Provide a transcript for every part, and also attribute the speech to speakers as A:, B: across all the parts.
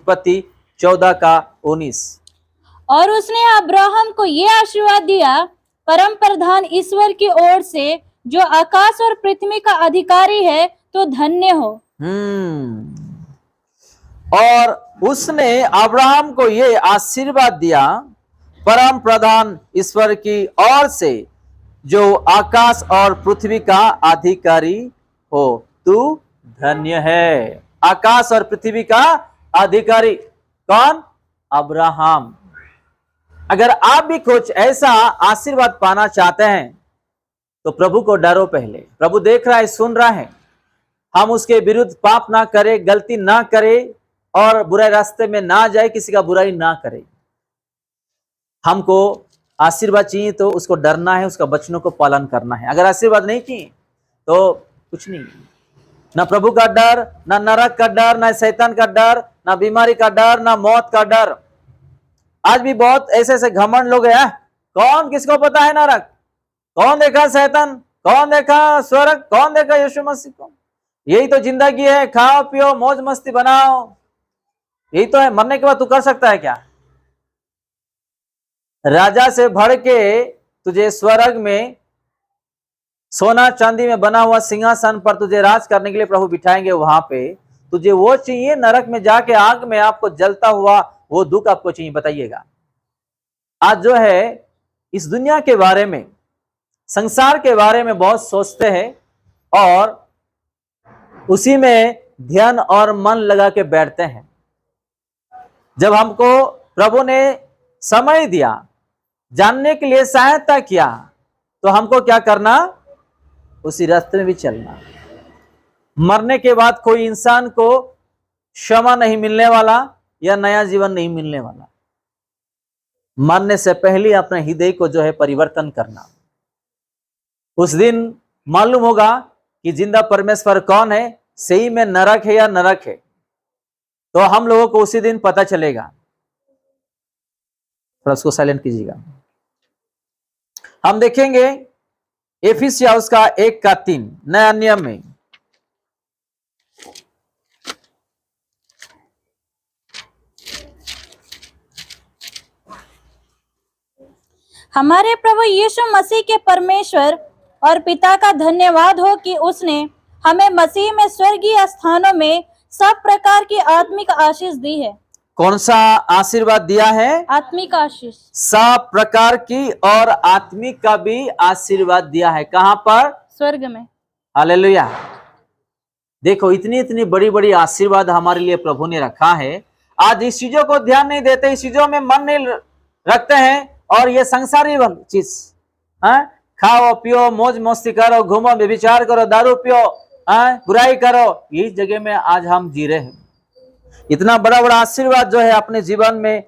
A: उत्पत्ति 14:19।
B: और उसने अब्राहम को ये आशीर्वाद दिया, परम प्रधान ईश्वर की ओर से, जो आकाश और पृथ्वी का अधिकारी है, तो धन्य हो।
A: और उसने अब्राहम को ये आशीर्वाद दिया, परम प्रधान ईश्वर की ओर से, जो आकाश और पृथ्वी का अधिकारी हो, तू धन्य है। आकाश और पृथ्वी का अधिकारी कौन? अब्राहम। अगर आप भी कुछ ऐसा आशीर्वाद पाना चाहते हैं तो प्रभु को डरो। पहले प्रभु देख रहा है, सुन रहा है। हम उसके विरुद्ध पाप ना करें, गलती ना करें और बुरे रास्ते में ना जाए, किसी का बुराई ना करें। हमको आशीर्वाद चाहिए तो उसको डरना है, उसका वचनों को पालन करना है। अगर आशीर्वाद नहीं चाहिए तो कुछ नहीं, ना प्रभु का डर, ना नरक का डर, ना शैतान का डर, ना बीमारी का डर, ना मौत का डर। आज भी बहुत ऐसे ऐसे घमंड लोग हैं। कौन किसको पता है नरक? कौन देखा शैतान? कौन देखा स्वर्ग? कौन देखा यीशु मसीह को? यही तो जिंदगी है, खाओ पियो मौज मस्ती बनाओ, यही तो है। मरने के बाद तू कर सकता है क्या? राजा से भर के तुझे स्वर्ग में सोना चांदी में बना हुआ सिंहासन पर तुझे राज करने के लिए प्रभु बिठाएंगे। वहां पे तुझे वो चाहिए? नरक में जाके आग में आपको जलता हुआ वो दुख आपको चाहिए? बताइएगा। आज जो है इस दुनिया के बारे में, संसार के बारे में बहुत सोचते हैं और उसी में ध्यान और मन लगा के बैठते हैं। जब हमको प्रभु ने समय दिया, जानने के लिए सहायता किया, तो हमको क्या करना? उसी रास्ते में भी चलना। मरने के बाद कोई इंसान को क्षमा नहीं मिलने वाला या नया जीवन नहीं मिलने वाला। मरने से पहले अपने हृदय को जो है परिवर्तन करना। उस दिन मालूम होगा कि जिंदा परमेश्वर कौन है, सही में नरक है या नरक है। तो हम लोगों को उसी दिन पता चलेगा। थोड़ा उसको साइलेंट कीजिएगा। हम देखेंगे एफिसियास उसका 1:3 नया नियम में।
B: हमारे प्रभु यीशु मसीह के परमेश्वर और पिता का धन्यवाद हो कि उसने हमें मसीह में स्वर्गीय स्थानों में सब प्रकार की आत्मिक आशीष दी है।
A: कौन सा आशीर्वाद दिया है?
B: आत्मिक आशीष।
A: सब प्रकार की और आत्मिक का भी आशीर्वाद दिया है। कहां पर? स्वर्ग में। हालेलुया। देखो इतनी इतनी बड़ी बड़ी आशीर्वाद हमारे लिए प्रभु ने रखा है। आज इस चीजों को ध्यान नहीं देते, इस चीजों में मन नहीं रखते हैं और ये संसारी चीज, खाओ पियो मौज मस्ती करो, घूमो, व्यभिचार करो, दारू पियो, बुराई करो, यही जगह में आज हम जी रहे हैं। इतना बड़ा बड़ा आशीर्वाद जो है अपने जीवन में,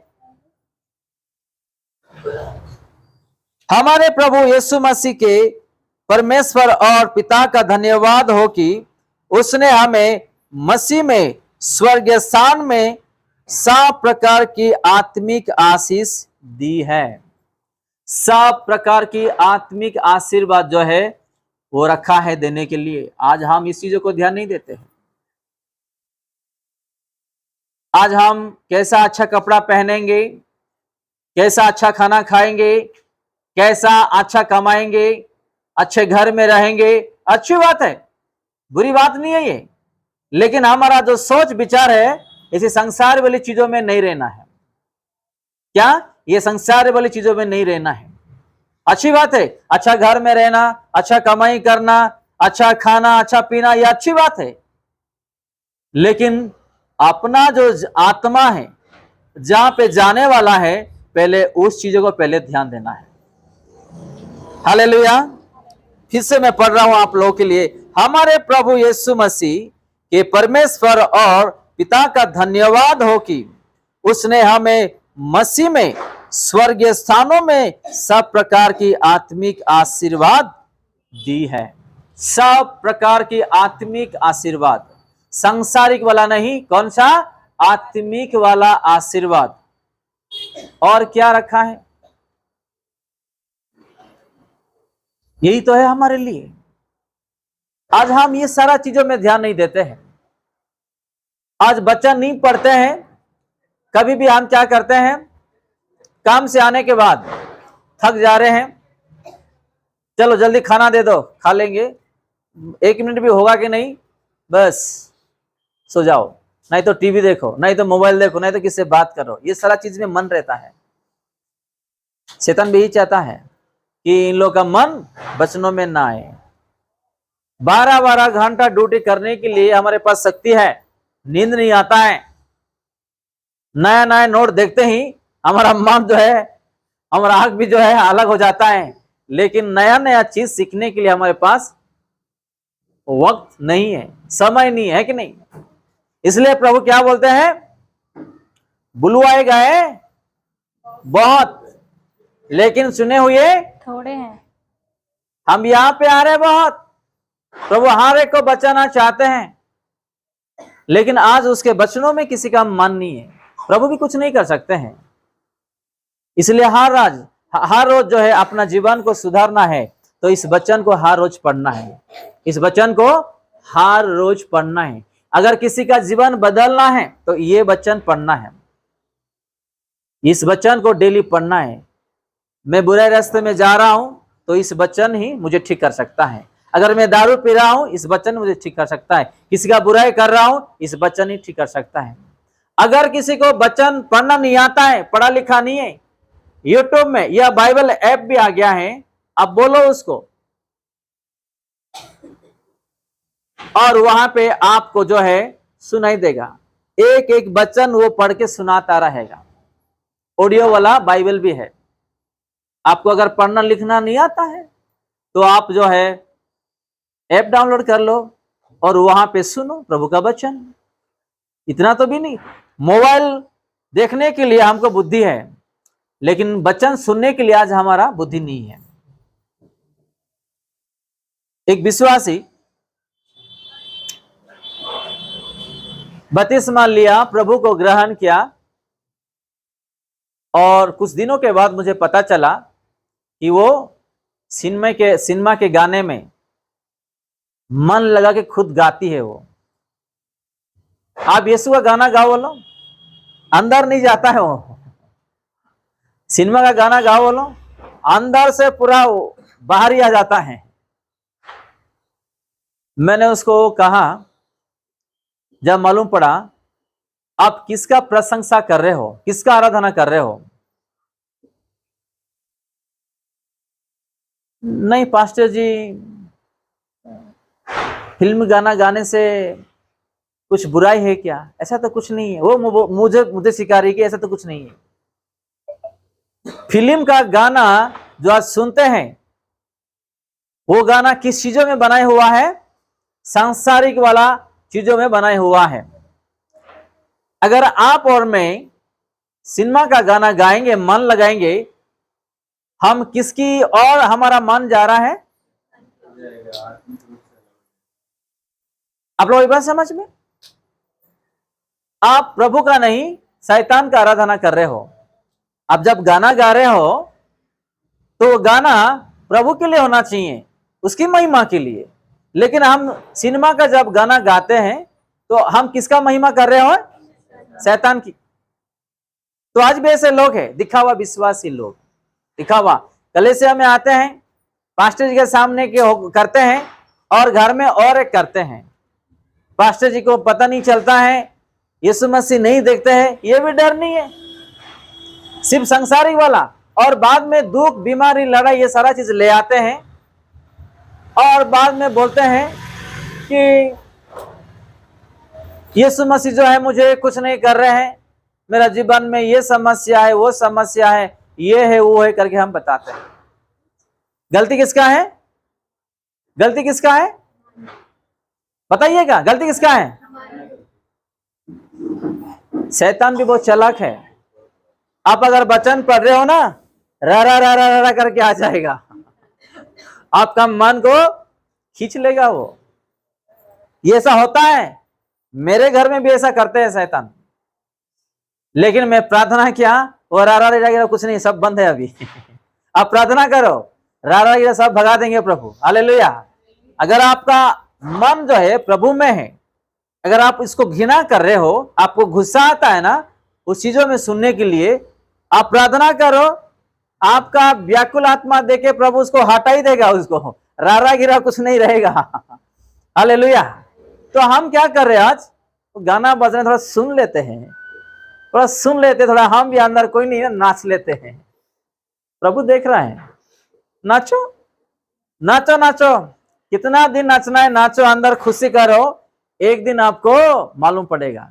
A: हमारे प्रभु यीशु मसीह के परमेश्वर और पिता का धन्यवाद हो कि उसने हमें मसीह में स्वर्गीय स्थान में सब प्रकार की आत्मिक आशीष दी है। सब प्रकार की आत्मिक आशीर्वाद जो है वो रखा है देने के लिए। आज हम इस चीजों को ध्यान नहीं देते हैं। आज हम कैसा अच्छा कपड़ा पहनेंगे, कैसा अच्छा खाना खाएंगे, कैसा अच्छा कमाएंगे, अच्छे घर में रहेंगे, अच्छी बात है, बुरी बात नहीं है ये। लेकिन हमारा जो सोच विचार है इसी संसार वाली चीजों में नहीं रहना है। क्या? ये संसार वाली चीजों में नहीं रहना है। अच्छी बात है अच्छा घर में रहना, अच्छा कमाई करना, अच्छा खाना, अच्छा पीना, ये अच्छी बात है। लेकिन अपना जो आत्मा है, जहां पे जाने वाला है, पहले उस चीजों को पहले ध्यान देना है। हालेलुया। फिर से मैं पढ़ रहा हूं आप लोगों के लिए। हमारे प्रभु यीशु मसीह के परमेश्वर और पिता का धन्यवाद हो कि उसने हमें मसीह में स्वर्गीय स्थानों में सब प्रकार की आत्मिक आशीर्वाद दी है। सब प्रकार की आत्मिक आशीर्वाद, सांसारिक वाला नहीं, कौन सा? आत्मिक वाला आशीर्वाद। और क्या रखा है? यही तो है हमारे लिए। आज हम ये सारा चीजों में ध्यान नहीं देते हैं। आज बच्चा नहीं पढ़ते हैं, कभी भी हम क्या करते हैं, काम से आने के बाद थक जा रहे हैं, चलो जल्दी खाना दे दो, खा लेंगे, 1 मिनट भी होगा कि नहीं, बस सो जाओ, नहीं तो टीवी देखो, नहीं तो मोबाइल देखो, नहीं तो किससे बात करो, ये सारा चीज में मन रहता है। शैतान भी यही चाहता है कि इन लोगों का मन वचनों में ना आए। 12-12 घंटा ड्यूटी करने के लिए हमारे पास शक्ति है, नींद नहीं आता है, नया नया नोट देखते ही हमारा मन जो है, हमारा आंख भी जो है अलग हो जाता है, लेकिन नया नया चीज सीखने के लिए हमारे पास वक्त नहीं है, समय नहीं है कि नहीं। इसलिए प्रभु क्या बोलते हैं, बुलवाए गए बहुत लेकिन सुने हुए
B: थोड़े हैं।
A: हम यहाँ पे आ रहे बहुत। प्रभु हर एक को बचाना चाहते हैं, लेकिन आज उसके वचनों में किसी का मन नहीं है, प्रभु भी कुछ नहीं कर सकते हैं। इसलिए हर रोज जो है अपना जीवन को सुधारना है तो इस वचन को हर रोज पढ़ना है, इस वचन को हर रोज पढ़ना है। अगर किसी का जीवन बदलना है तो ये वचन पढ़ना है, इस वचन को डेली पढ़ना है। मैं बुरे रास्ते में जा रहा हूं तो इस वचन ही मुझे ठीक कर सकता है। अगर मैं दारू पी रहा हूं, इस वचन मुझे ठीक कर सकता है। किसी का बुराई कर रहा हूं, इस वचन ही ठीक कर सकता है। अगर किसी को वचन पढ़ना नहीं आता है, पढ़ा लिखा नहीं है, यूट्यूब में यह बाइबल ऐप भी आ गया है, अब बोलो उसको और वहां पे आपको जो है सुनाई देगा, एक एक वचन वो पढ़ के सुनाता रहेगा। ऑडियो वाला बाइबल भी है। आपको अगर पढ़ना लिखना नहीं आता है तो आप जो है ऐप डाउनलोड कर लो और वहां पे सुनो प्रभु का वचन। इतना तो भी नहीं, मोबाइल देखने के लिए हमको बुद्धि है, लेकिन वचन सुनने के लिए आज हमारा बुद्धि नहीं है। एक विश्वासी बपतिस्मा लिया, प्रभु को ग्रहण किया, और कुछ दिनों के बाद मुझे पता चला कि वो सिनेमा के गाने में मन लगा के खुद गाती है। वो आप यीशु का गाना गाओ बोलो, अंदर नहीं जाता है। वो सिनेमा का गाना गाओ बोलो, अंदर से पूरा बाहर ही आ जाता है। मैंने उसको कहा, जब मालूम पड़ा आप किसका प्रशंसा कर रहे हो, किसका आराधना कर रहे हो। नहीं पास्टर जी, फिल्म गाना गाने से कुछ बुराई है क्या? ऐसा तो कुछ नहीं है। वो मुझे सिखा रही कि ऐसा तो कुछ नहीं है। फिल्म का गाना जो आज सुनते हैं, वो गाना किस चीजों में बनाया हुआ है? सांसारिक वाला चीजों में बनाया हुआ है। अगर आप और मैं सिनेमा का गाना गाएंगे, मन लगाएंगे, हम किसकी और हमारा मन जा रहा है? आप लोग एक बात समझ में, आप प्रभु का नहीं शैतान का आराधना कर रहे हो। आप जब गाना गा रहे हो तो गाना प्रभु के लिए होना चाहिए, उसकी महिमा के लिए। लेकिन हम सिनेमा का जब गाना गाते हैं तो हम किसका महिमा कर रहे हो? शैतान की। तो आज भी ऐसे लोग हैं, दिखावा विश्वासी लोग, दिखावा। कलीसिया में आते हैं, पास्टर जी के सामने करते हैं और घर में और एक करते हैं। पास्टर जी को पता नहीं चलता है, यीशु मसीह नहीं देखते हैं, ये भी डर नहीं है, सिर्फ संसारिक वाला। और बाद में दुख, बीमारी, लड़ाई, ये सारा चीज ले आते हैं और बाद में बोलते हैं कि यीशु मसीह जो है मुझे कुछ नहीं कर रहे हैं, मेरा जीवन में ये समस्या है, वो समस्या है, ये है, वो है करके हम बताते हैं। गलती किसका है? गलती किसका है? बताइएगा, गलती किसका है? शैतान भी बहुत चालाक है। आप अगर वचन पढ़ रहे हो ना, रा रा रा रा रा करके आ जाएगा, आपका मन को खींच लेगा वो। ये ऐसा होता है, मेरे घर में भी ऐसा करते हैं शैतान। लेकिन मैं प्रार्थना किया, वो रा रा रा कुछ नहीं, सब बंद है अभी। आप प्रार्थना करो, रा रा सब भगा देंगे प्रभु। हालेलुया। अगर आपका मन जो है प्रभु में है, अगर आप इसको घृणा कर रहे हो, आपको गुस्सा आता है ना, उस चीजों में सुनने के लिए आप प्रार्थना करो। आपका व्याकुल आत्मा देके प्रभु उसको हटा ही देगा, उसको रारा गिरा कुछ नहीं रहेगा। हालेलुया। तो हम क्या कर रहे हैं आज, गाना बजना थोड़ा सुन लेते हैं, थोड़ा सुन लेते, थोड़ा हम भी अंदर कोई नहीं है नाच लेते हैं। प्रभु देख रहा है, नाचो नाचो नाचो, कितना दिन नाचना है नाचो, अंदर खुशी करो, एक दिन आपको मालूम पड़ेगा।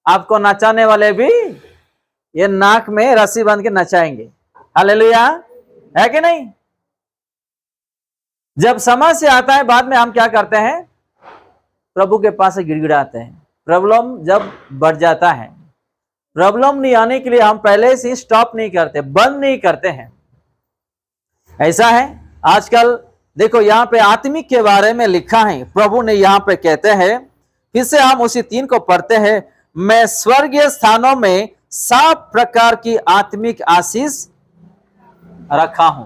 A: आपको नचाने वाले भी ये नाक में रस्सी बांध के नचाएंगे। हालेलुया, है कि नहीं? जब समस्या आता है बाद में हम क्या करते हैं, प्रभु के पास गिड़गिड़ाते हैं। प्रॉब्लम जब बढ़ जाता है, प्रॉब्लम नहीं आने के लिए हम पहले से स्टॉप नहीं करते, बंद नहीं करते हैं। ऐसा है आजकल। देखो यहाँ पे आत्मिक के बारे में लिखा है, प्रभु ने यहाँ पे कहते हैं, फिर से हम उसी 3 को पढ़ते हैं, मैं स्वर्गीय स्थानों में सब प्रकार की आत्मिक आशीष रखा हूं,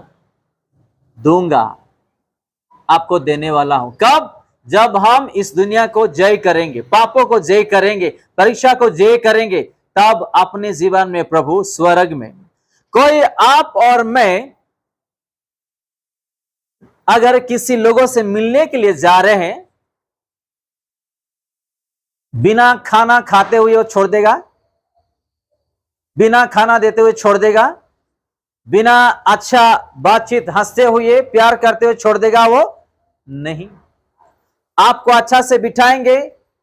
A: दूंगा, आपको देने वाला हूं। कब? जब हम इस दुनिया को जय करेंगे, पापों को जय करेंगे, परीक्षा को जय करेंगे, तब अपने जीवन में प्रभु स्वर्ग में। कोई आप और मैं अगर किसी लोगों से मिलने के लिए जा रहे हैं, बिना खाना खाते हुए वो छोड़ देगा? बिना खाना देते हुए छोड़ देगा? बिना अच्छा बातचीत हंसते हुए प्यार करते हुए छोड़ देगा? वो नहीं। आपको अच्छा से बिठाएंगे,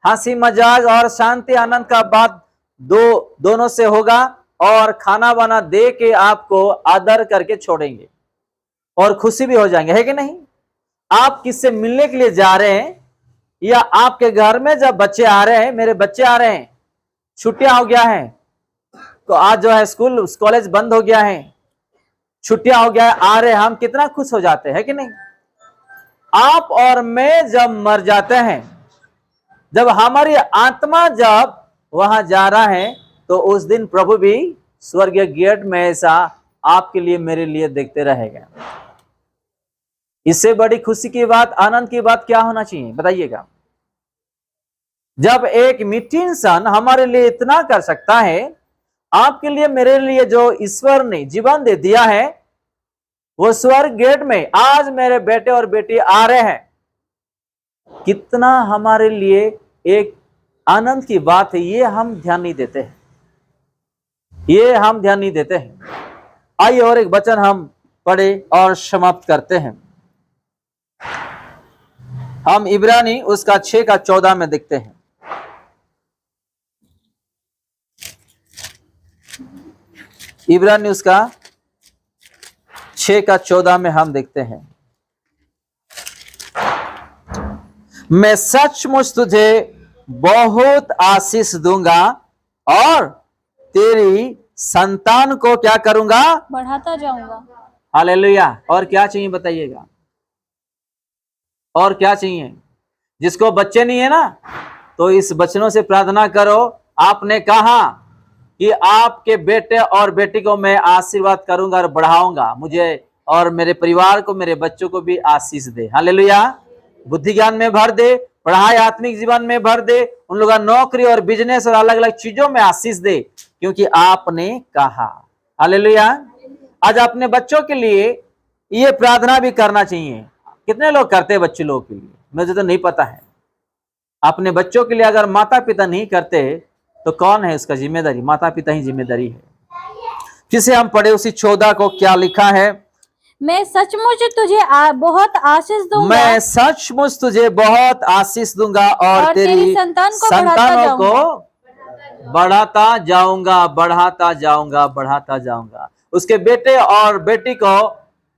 A: हंसी मजाक और शांति आनंद का बात दोनों से होगा, और खाना वाना दे के आपको आदर करके छोड़ेंगे और खुशी भी हो जाएंगे, है कि नहीं? आप किससे मिलने के लिए जा रहे हैं, या आपके घर में जब बच्चे आ रहे हैं, मेरे बच्चे आ रहे हैं, छुट्टियां हो गया है, तो आज जो है स्कूल कॉलेज बंद हो गया है, छुट्टियां हो गया है, आ रहे हैं, हम कितना खुश हो जाते हैं कि नहीं? आप और मैं जब मर जाते हैं, जब हमारी आत्मा जब वहां जा रहा है, तो उस दिन प्रभु भी स्वर्गीय गेट में ऐसा आपके लिए मेरे लिए देखते रहेगा। इससे बड़ी खुशी की बात, आनंद की बात क्या होना चाहिए बताइएगा? जब एक मीठी इंसान हमारे लिए इतना कर सकता है, आपके लिए मेरे लिए जो ईश्वर ने जीवन दे दिया है, वो स्वर्ग गेट में आज मेरे बेटे और बेटी आ रहे हैं, कितना हमारे लिए एक आनंद की बात है। ये हम ध्यान नहीं देते हैं, ये हम ध्यान नहीं देते हैं। आइए और एक वचन हम पढ़े और समाप्त करते हैं। हम इब्रानी उसका 6:14 में देखते हैं। इब्रानी उसका 6:14 में हम देखते हैं, मैं सचमुच तुझे बहुत आशीष दूंगा और तेरी संतान को क्या करूंगा?
B: बढ़ाता जाऊंगा।
A: हालेलुया। और क्या चाहिए बताइएगा? और क्या चाहिए? जिसको बच्चे नहीं है ना, तो इस बच्चों से प्रार्थना करो। आपने कहा कि आपके बेटे और बेटी को मैं आशीर्वाद करूंगा और बढ़ाऊंगा, मुझे और मेरे परिवार को, मेरे बच्चों को भी आशीष दे। हालेलुया। बुद्धि ज्ञान में भर दे, पढ़ाई आत्मिक जीवन में भर दे, उन लोगों नौकरी और बिजनेस और अलग अलग चीजों में आशीष दे, क्योंकि आपने कहा। हालेलुया। आज अपने बच्चों के लिए ये प्रार्थना भी करना चाहिए। कितने लोग करते हैं बच्चे लोगों के लिए? मुझे तो नहीं पता है। अपने बच्चों के लिए अगर माता पिता नहीं करते तो कौन है उसका जिम्मेदारी? माता पिता ही जिम्मेदारी है। जिसे हम पढ़े उसी 14 को क्या लिखा है?
B: मैं सचमुच तुझे बहुत आशीष दूंगा,
A: मैं सचमुच तुझे बहुत आशीष दूंगा और तेरी संतानों को बढ़ाता जाऊंगा, बढ़ाता जाऊंगा, बढ़ाता जाऊंगा। उसके बेटे और बेटी को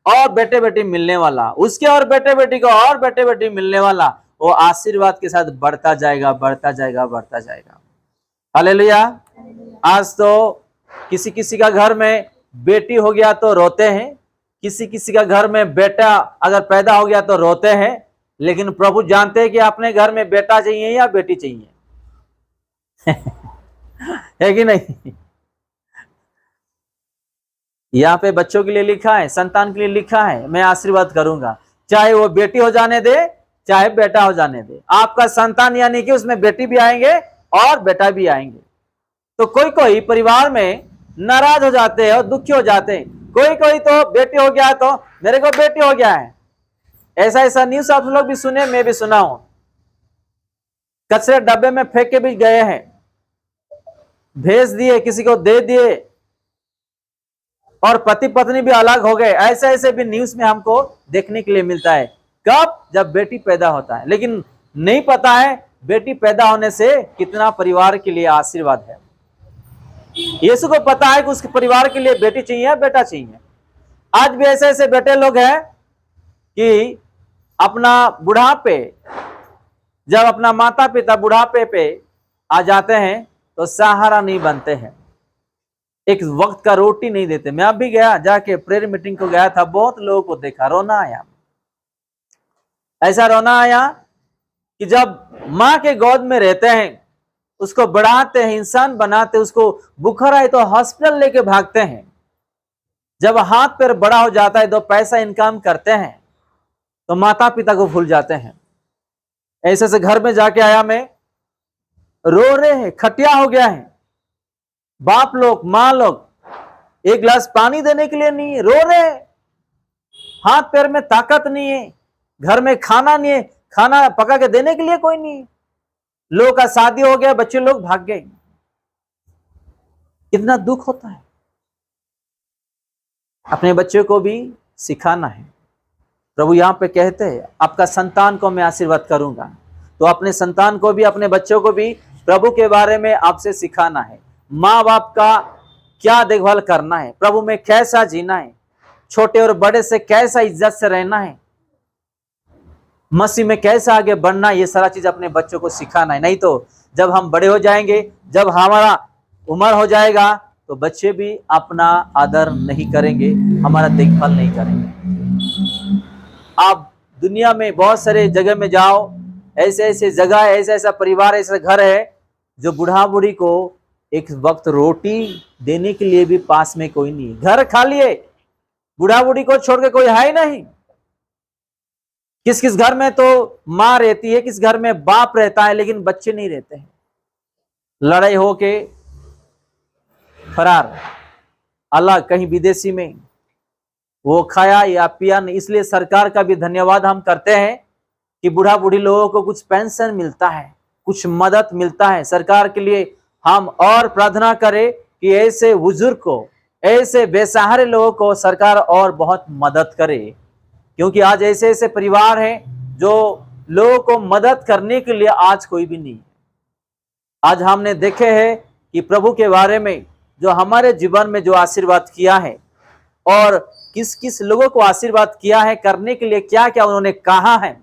A: और बेटे बेटी मिलने वाला, उसके और बेटे बेटी को और बेटे बेटी मिलने वाला, वो आशीर्वाद के साथ बढ़ता जाएगा, बढ़ता जाएगा, बढ़ता जाएगा। हालेलुया। आज तो किसी किसी का घर में बेटी हो गया तो रोते हैं, किसी किसी का घर में बेटा अगर पैदा हो गया तो रोते हैं, लेकिन प्रभु जानते हैं कि अपने घर में बेटा चाहिए या बेटी चाहिए। है कि नहीं? यहाँ पे बच्चों के लिए लिखा है, संतान के लिए लिखा है, मैं आशीर्वाद करूंगा, चाहे वो बेटी हो जाने दे चाहे बेटा हो जाने दे। आपका संतान यानी कि उसमें बेटी भी आएंगे और बेटा भी आएंगे। तो कोई कोई परिवार में नाराज हो जाते हैं और दुखी हो जाते हैं। कोई कोई तो बेटी हो गया तो मेरे को बेटी हो गया है। ऐसा ऐसा न्यूज आप लोग भी सुने, मैं भी सुना हूं। कचरे डब्बे में फेंक के भी गए हैं, भेज दिए, किसी को दे दिए, और पति पत्नी भी अलग हो गए। ऐसे ऐसे भी न्यूज में हमको देखने के लिए मिलता है। कब? जब बेटी पैदा होता है। लेकिन नहीं पता है बेटी पैदा होने से कितना परिवार के लिए आशीर्वाद है। यीशु को पता है कि उसके परिवार के लिए बेटी चाहिए, बेटा चाहिए। आज भी ऐसे ऐसे बेटे लोग हैं कि अपना बुढ़ापे, जब अपना माता पिता बुढ़ापे पे आ जाते हैं तो सहारा नहीं बनते हैं, एक वक्त का रोटी नहीं देते। मैं अभी गया, जाके प्रेयर मीटिंग को गया था, बहुत लोगों को देखा, रोना आया। ऐसा रोना आया कि जब माँ के गोद में रहते हैं, उसको बढ़ाते हैं, इंसान बनाते, उसको बुखार आए तो हॉस्पिटल लेके भागते हैं। जब हाथ पैर बड़ा हो जाता है, तो पैसा इनकम करते हैं, तो माता पिता को भूल जाते हैं। ऐसे से घर में जाके आया मैं, रो रहे हैं, खटिया हो गया है। बाप लोग माँ लोग एक गिलास पानी देने के लिए नहीं है, रो रहे हैं। हाथ पैर में ताकत नहीं है, घर में खाना नहीं है, खाना पका के देने के लिए कोई नहीं। लोगों का शादी हो गया, बच्चे लोग भाग गए। कितना दुख होता है। अपने बच्चों को भी सिखाना है। प्रभु यहां पे कहते हैं आपका संतान को मैं आशीर्वाद करूंगा, तो अपने संतान को भी, अपने बच्चों को भी प्रभु के बारे में आपसे सिखाना है। माँ बाप का क्या देखभाल करना है, प्रभु में कैसा जीना है, छोटे और बड़े से कैसा इज्जत से रहना है, मसीह में कैसा आगे बढ़ना है, ये सारा चीज अपने बच्चों को सिखाना है। नहीं तो जब हम बड़े हो जाएंगे, जब हमारा उम्र हो जाएगा, तो बच्चे भी अपना आदर नहीं करेंगे, हमारा देखभाल नहीं करेंगे। आप दुनिया में बहुत सारे जगह में जाओ, ऐसे ऐसे जगह, ऐसा ऐसा परिवार, ऐसा घर है जो बूढ़ा बूढ़ी को एक वक्त रोटी देने के लिए भी पास में कोई नहीं। घर खाली है, बूढ़ा बूढ़ी को छोड़ के कोई है ही नहीं। किस किस घर में तो माँ रहती है, किस घर में बाप रहता है, लेकिन बच्चे नहीं रहते हैं। लड़ाई होके फरार, अलग कहीं विदेशी में, वो खाया या पिया नहीं। इसलिए सरकार का भी धन्यवाद हम करते हैं कि बूढ़ा बूढ़ी लोगों को कुछ पेंशन मिलता है, कुछ मदद मिलता है। सरकार के लिए हम और प्रार्थना करें कि ऐसे बुजुर्ग को, ऐसे बेसहारे लोगों को सरकार और बहुत मदद करे, क्योंकि आज ऐसे ऐसे परिवार हैं जो लोगों को मदद करने के लिए आज कोई भी नहीं। आज हमने देखे हैं कि प्रभु के बारे में जो हमारे जीवन में जो आशीर्वाद किया है, और किस किस लोगों को आशीर्वाद किया है, करने के लिए क्या क्या उन्होंने कहा है,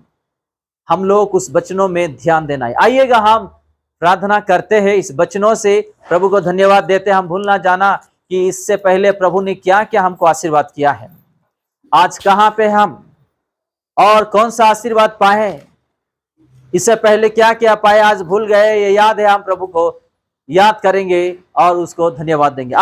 A: हम लोग उस वचनों में ध्यान देना है। आइएगा हम प्रार्थना करते हैं, इस वचनों से प्रभु को धन्यवाद देते हैं। हम भूल ना जाना कि इससे पहले प्रभु ने क्या क्या हमको आशीर्वाद किया है, आज कहाँ पे हम और कौन सा आशीर्वाद पाए, इससे पहले क्या क्या पाए, आज भूल गए, ये याद है। हम प्रभु को याद करेंगे और उसको धन्यवाद देंगे।